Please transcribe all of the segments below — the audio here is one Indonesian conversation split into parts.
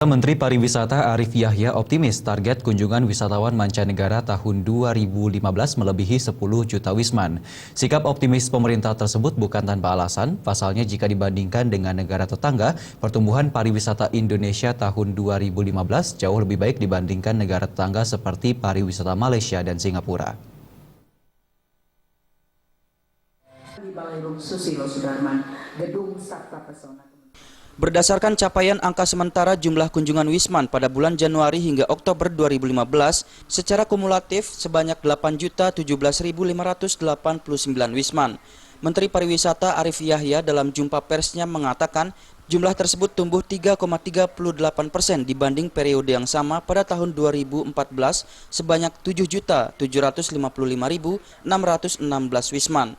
Menteri Pariwisata Arief Yahya optimis target kunjungan wisatawan mancanegara tahun 2015 melebihi 10 juta wisman. Sikap optimis pemerintah tersebut bukan tanpa alasan, pasalnya jika dibandingkan dengan negara tetangga, pertumbuhan pariwisata Indonesia tahun 2015 jauh lebih baik dibandingkan negara tetangga seperti pariwisata Malaysia dan Singapura. Di Ballroom Susilo Sudarman, Gedung Sabta Pesona. Berdasarkan capaian angka sementara jumlah kunjungan wisman pada bulan Januari hingga Oktober 2015, secara kumulatif sebanyak 8.017.589 wisman. Menteri Pariwisata Arief Yahya dalam jumpa persnya mengatakan jumlah tersebut tumbuh 3,38% dibanding periode yang sama pada tahun 2014 sebanyak 7.755.616 wisman.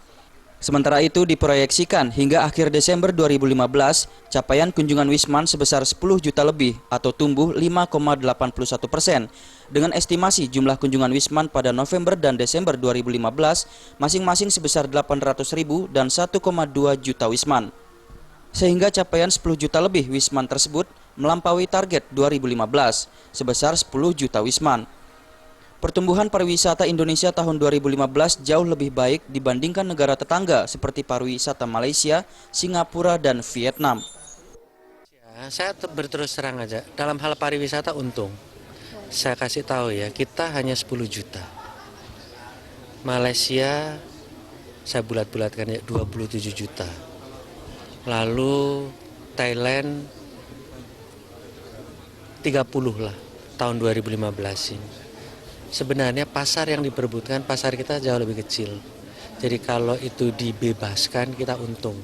Sementara itu diproyeksikan hingga akhir Desember 2015, capaian kunjungan wisman sebesar 10 juta lebih atau tumbuh 5,81%. Dengan estimasi jumlah kunjungan wisman pada November dan Desember 2015 masing-masing sebesar 800.000 dan 1,2 juta wisman. Sehingga capaian 10 juta lebih wisman tersebut melampaui target 2015 sebesar 10 juta wisman. Pertumbuhan pariwisata Indonesia tahun 2015 jauh lebih baik dibandingkan negara tetangga seperti pariwisata Malaysia, Singapura, dan Vietnam. Saya berterus terang aja, dalam hal pariwisata untung. Saya kasih tahu ya, kita hanya 10 juta. Malaysia, saya bulat-bulatkan ya 27 juta. Lalu Thailand 30 lah tahun 2015 ini. Sebenarnya pasar yang diperebutkan, pasar kita jauh lebih kecil. Jadi kalau itu dibebaskan, kita untung.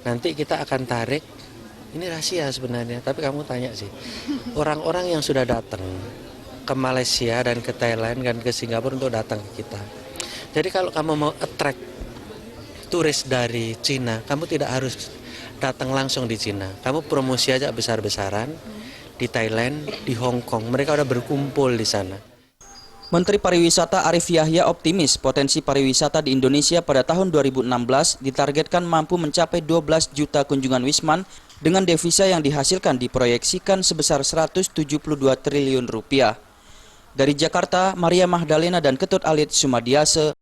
Nanti kita akan tarik, ini rahasia sebenarnya, tapi kamu tanya sih. Orang-orang yang sudah datang ke Malaysia dan ke Thailand dan ke Singapura untuk datang ke kita. Jadi kalau kamu mau attract turis dari Cina, kamu tidak harus datang langsung di Cina. Kamu promosi aja besar-besaran di Thailand, di Hong Kong. Mereka udah berkumpul di sana. Menteri Pariwisata Arief Yahya optimis potensi pariwisata di Indonesia pada tahun 2016 ditargetkan mampu mencapai 12 juta kunjungan wisman dengan devisa yang dihasilkan diproyeksikan sebesar 172 triliun rupiah. Dari Jakarta, Maria Magdalena dan Ketut Alit Sumadiase.